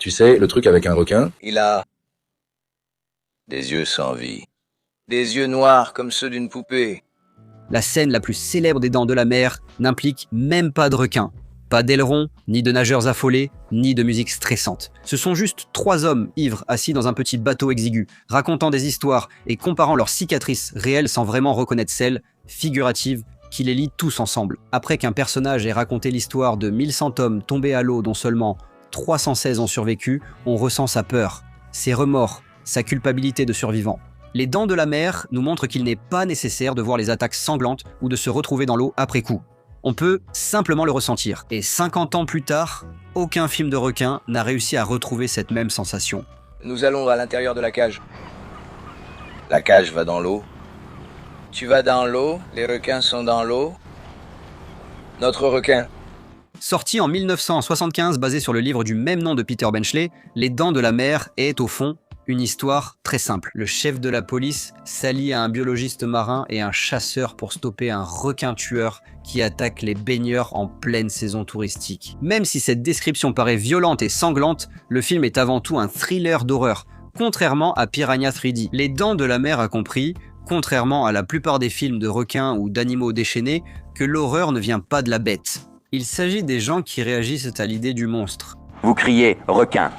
Tu sais, le truc avec un requin, Il a des yeux sans vie. Des yeux noirs comme ceux d'une poupée. La scène la plus célèbre des Dents de la Mer n'implique même pas de requin. Pas d'ailerons, ni de nageurs affolés, ni de musique stressante. Ce sont juste 3 hommes ivres assis dans un petit bateau exigu, racontant des histoires et comparant leurs cicatrices réelles sans vraiment reconnaître celles, figuratives, qui les lient tous ensemble. Après qu'un personnage ait raconté l'histoire de 1100 hommes tombés à l'eau dont seulement 316 ont survécu, on ressent sa peur, ses remords, sa culpabilité de survivant. Les Dents de la Mer nous montrent qu'il n'est pas nécessaire de voir les attaques sanglantes ou de se retrouver dans l'eau après coup. On peut simplement le ressentir. Et 50 ans plus tard, aucun film de requin n'a réussi à retrouver cette même sensation. Nous allons à l'intérieur de la cage. La cage va dans l'eau. Tu vas dans l'eau, les requins sont dans l'eau. Notre requin. Sorti en 1975, basé sur le livre du même nom de Peter Benchley, Les Dents de la Mer est, au fond, une histoire très simple. Le chef de la police s'allie à un biologiste marin et un chasseur pour stopper un requin tueur qui attaque les baigneurs en pleine saison touristique. Même si cette description paraît violente et sanglante, le film est avant tout un thriller d'horreur, contrairement à Piranha 3D. Les Dents de la Mer a compris, contrairement à la plupart des films de requins ou d'animaux déchaînés, que l'horreur ne vient pas de la bête. Il s'agit des gens qui réagissent à l'idée du monstre. Vous criez « requin ».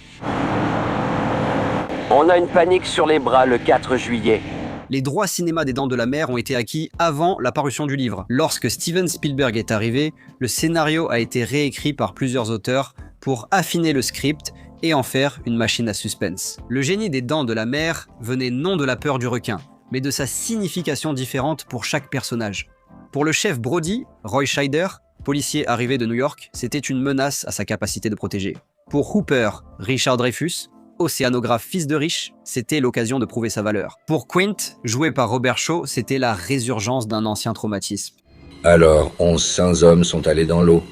On a une panique sur les bras le 4 juillet. Les droits cinéma des Dents de la Mer ont été acquis avant la parution du livre. Lorsque Steven Spielberg est arrivé, le scénario a été réécrit par plusieurs auteurs pour affiner le script et en faire une machine à suspense. Le génie des Dents de la Mer venait non de la peur du requin, mais de sa signification différente pour chaque personnage. Pour le chef Brody, Roy Scheider, policier arrivé de New York, c'était une menace à sa capacité de protéger. Pour Hooper, Richard Dreyfuss, océanographe fils de riche, c'était l'occasion de prouver sa valeur. Pour Quint, joué par Robert Shaw, c'était la résurgence d'un ancien traumatisme. alors 1100 hommes sont allés dans l'eau.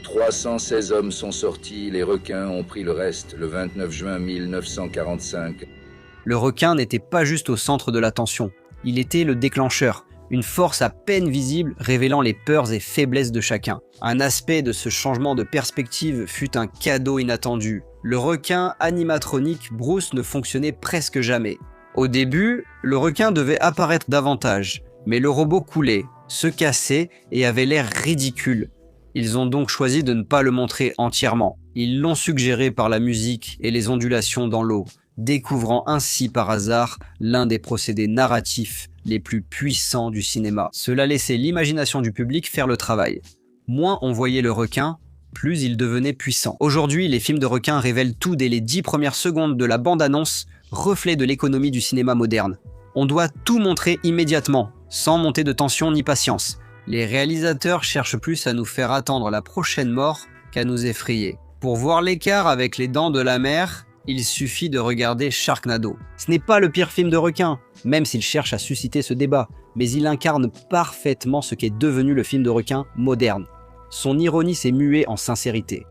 316 hommes sont sortis, les requins ont pris le reste le 29 juin 1945. Le requin n'était pas juste au centre de l'attention, il était le déclencheur. Une force à peine visible révélant les peurs et faiblesses de chacun. Un aspect de ce changement de perspective fut un cadeau inattendu. Le requin animatronique Bruce ne fonctionnait presque jamais. Au début, le requin devait apparaître davantage, mais le robot coulait, se cassait et avait l'air ridicule. Ils ont donc choisi de ne pas le montrer entièrement. Ils l'ont suggéré par la musique et les ondulations dans l'eau, découvrant ainsi par hasard l'un des procédés narratifs les plus puissants du cinéma. Cela laissait l'imagination du public faire le travail. Moins on voyait le requin, plus il devenait puissant. Aujourd'hui, les films de requins révèlent tout dès les 10 premières secondes de la bande-annonce, reflet de l'économie du cinéma moderne. On doit tout montrer immédiatement, sans monter de tension ni patience. Les réalisateurs cherchent plus à nous faire attendre la prochaine mort qu'à nous effrayer. Pour voir l'écart avec Les Dents de la Mer, il suffit de regarder Sharknado. Ce n'est pas le pire film de requin, même s'il cherche à susciter ce débat, mais il incarne parfaitement ce qu'est devenu le film de requin moderne. Son ironie s'est muée en sincérité.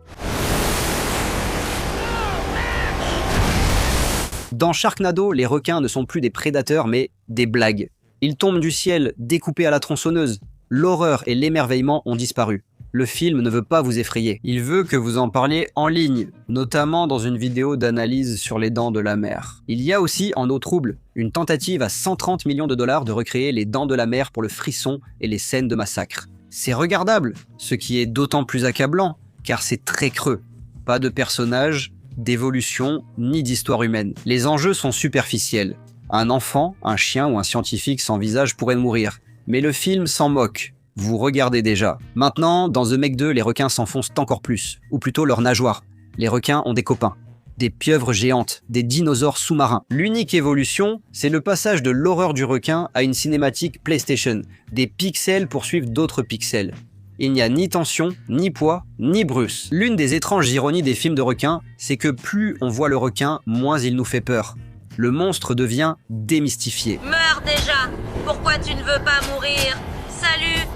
Dans Sharknado, les requins ne sont plus des prédateurs, mais des blagues. Ils tombent du ciel, découpés à la tronçonneuse. L'horreur et l'émerveillement ont disparu. Le film ne veut pas vous effrayer. Il veut que vous en parliez en ligne, notamment dans une vidéo d'analyse sur les Dents de la Mer. Il y a aussi, en eau trouble, une tentative à 130 millions de dollars de recréer les Dents de la Mer pour le frisson et les scènes de massacre. C'est regardable, ce qui est d'autant plus accablant, car c'est très creux. Pas de personnages, d'évolution, ni d'histoire humaine. Les enjeux sont superficiels. Un enfant, un chien ou un scientifique sans visage pourrait mourir. Mais le film s'en moque. Vous regardez déjà. Maintenant, dans The Meg 2, les requins s'enfoncent encore plus, ou plutôt leurs nageoires. Les requins ont des copains. Des pieuvres géantes, des dinosaures sous-marins. L'unique évolution, c'est le passage de l'horreur du requin à une cinématique PlayStation. Des pixels poursuivent d'autres pixels. Il n'y a ni tension, ni poids, ni Bruce. L'une des étranges ironies des films de requins, c'est que plus on voit le requin, moins il nous fait peur. Le monstre devient démystifié. Meurs déjà! Pourquoi tu ne veux pas mourir? Salut!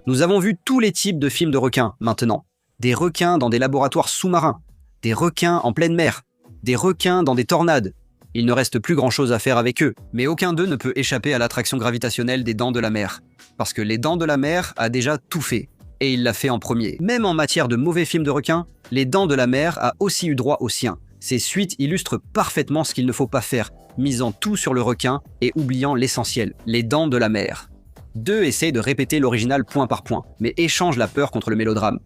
Nous avons vu tous les types de films de requins, maintenant. Des requins dans des laboratoires sous-marins, des requins en pleine mer, des requins dans des tornades. Il ne reste plus grand-chose à faire avec eux, mais aucun d'eux ne peut échapper à l'attraction gravitationnelle des Dents de la Mer. Parce que les Dents de la Mer a déjà tout fait. et il l'a fait en premier. Même en matière de mauvais films de requins, Les Dents de la Mer a aussi eu droit au sien. Ces suites illustrent parfaitement ce qu'il ne faut pas faire, misant tout sur le requin et oubliant l'essentiel, Les Dents de la Mer. 2 essayent de répéter l'original point par point, mais échangent la peur contre le mélodrame.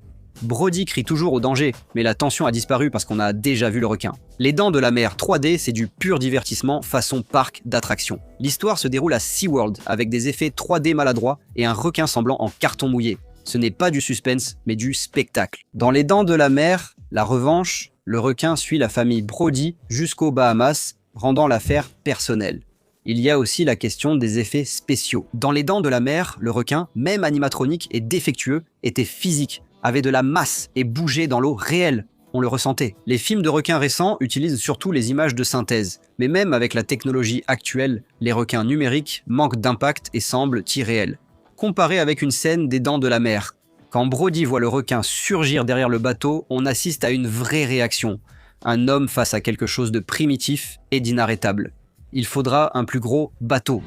Brody crie toujours au danger, mais la tension a disparu parce qu'on a déjà vu le requin. Les Dents de la Mer 3D, c'est du pur divertissement façon parc d'attractions. L'histoire se déroule à SeaWorld, avec des effets 3D maladroits et un requin semblant en carton mouillé. Ce n'est pas du suspense, mais du spectacle. Dans Les Dents de la Mer, la revanche, le requin suit la famille Brody jusqu'aux Bahamas, rendant l'affaire personnelle. Il y a aussi la question des effets spéciaux. Dans Les Dents de la Mer, le requin, même animatronique et défectueux, était physique, avait de la masse et bougeait dans l'eau réelle. On le ressentait. Les films de requins récents utilisent surtout les images de synthèse, mais même avec la technologie actuelle, les requins numériques manquent d'impact et semblent irréels. Comparé avec une scène des Dents de la Mer, quand Brody voit le requin surgir derrière le bateau, on assiste à une vraie réaction. Un homme face à quelque chose de primitif et d'inarrêtable. Il faudra un plus gros bateau.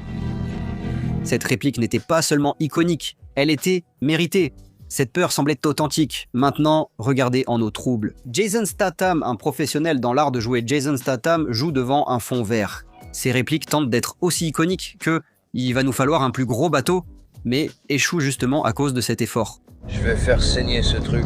Cette réplique n'était pas seulement iconique, elle était méritée. Cette peur semblait authentique. Maintenant, regardez en eau trouble. Jason Statham, un professionnel dans l'art de jouer Jason Statham, joue devant un fond vert. Ces répliques tentent d'être aussi iconiques que « il va nous falloir un plus gros bateau », mais échouent justement à cause de cet effort. Je vais faire saigner ce truc.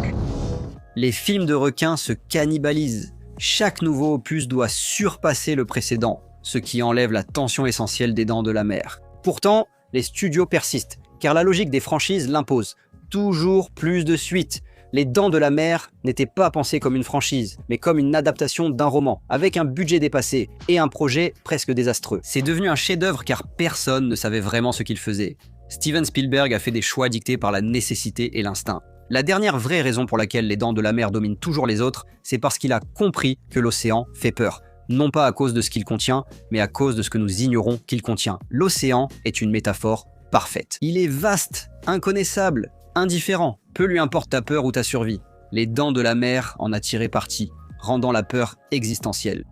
Les films de requins se cannibalisent. Chaque nouveau opus doit surpasser le précédent, ce qui enlève la tension essentielle des Dents de la Mer. Pourtant, les studios persistent, car la logique des franchises l'impose. Toujours plus de suites. Les Dents de la Mer n'étaient pas pensées comme une franchise, mais comme une adaptation d'un roman, avec un budget dépassé et un projet presque désastreux. C'est devenu un chef-d'œuvre car personne ne savait vraiment ce qu'il faisait. Steven Spielberg a fait des choix dictés par la nécessité et l'instinct. La dernière vraie raison pour laquelle Les Dents de la Mer dominent toujours les autres, c'est parce qu'il a compris que l'océan fait peur. Non pas à cause de ce qu'il contient, mais à cause de ce que nous ignorons qu'il contient. L'océan est une métaphore parfaite. Il est vaste, inconnaissable, indifférent. Peu lui importe ta peur ou ta survie. Les Dents de la Mer en a tiré parti, rendant la peur existentielle.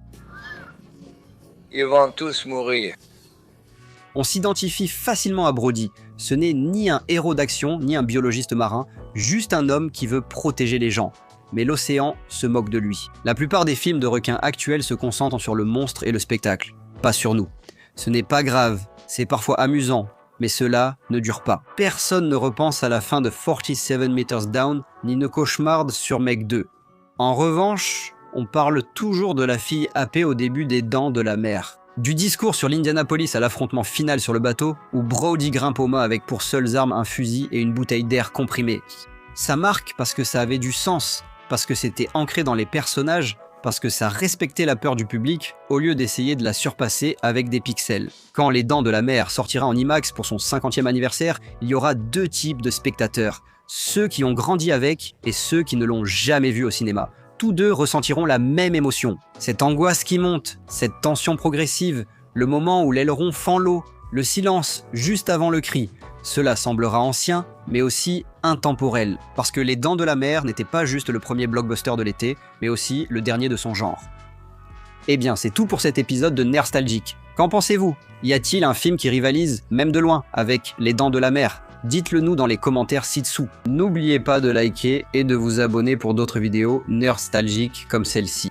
Ils vont tous mourir. On s'identifie facilement à Brody. Ce n'est ni un héros d'action, ni un biologiste marin, juste un homme qui veut protéger les gens. Mais l'océan se moque de lui. La plupart des films de requins actuels se concentrent sur le monstre et le spectacle, pas sur nous. Ce n'est pas grave, c'est parfois amusant, mais cela ne dure pas. Personne ne repense à la fin de 47 Meters Down, ni ne cauchemarde sur Meg 2. En revanche, on parle toujours de la fille happée au début des Dents de la Mer. Du discours sur l'Indianapolis à l'affrontement final sur le bateau, où Brody grimpe au mât avec pour seules armes un fusil et une bouteille d'air comprimée. Ça marque parce que ça avait du sens, parce que c'était ancré dans les personnages, parce que ça respectait la peur du public, au lieu d'essayer de la surpasser avec des pixels. Quand Les Dents de la Mer sortira en IMAX pour son 50e anniversaire, il y aura 2 types de spectateurs. Ceux qui ont grandi avec et ceux qui ne l'ont jamais vu au cinéma. Tous deux ressentiront la même émotion. Cette angoisse qui monte, cette tension progressive, le moment où l'aileron fend l'eau, le silence juste avant le cri. Cela semblera ancien, mais aussi intemporel. Parce que Les Dents de la Mer n'était pas juste le premier blockbuster de l'été, mais aussi le dernier de son genre. Eh bien, c'est tout pour cet épisode de Nerstalgique. Qu'en pensez-vous? Y a-t-il un film qui rivalise, même de loin, avec Les Dents de la Mer? Dites-le nous dans les commentaires ci-dessous. N'oubliez pas de liker et de vous abonner pour d'autres vidéos nerstalgiques comme celle-ci.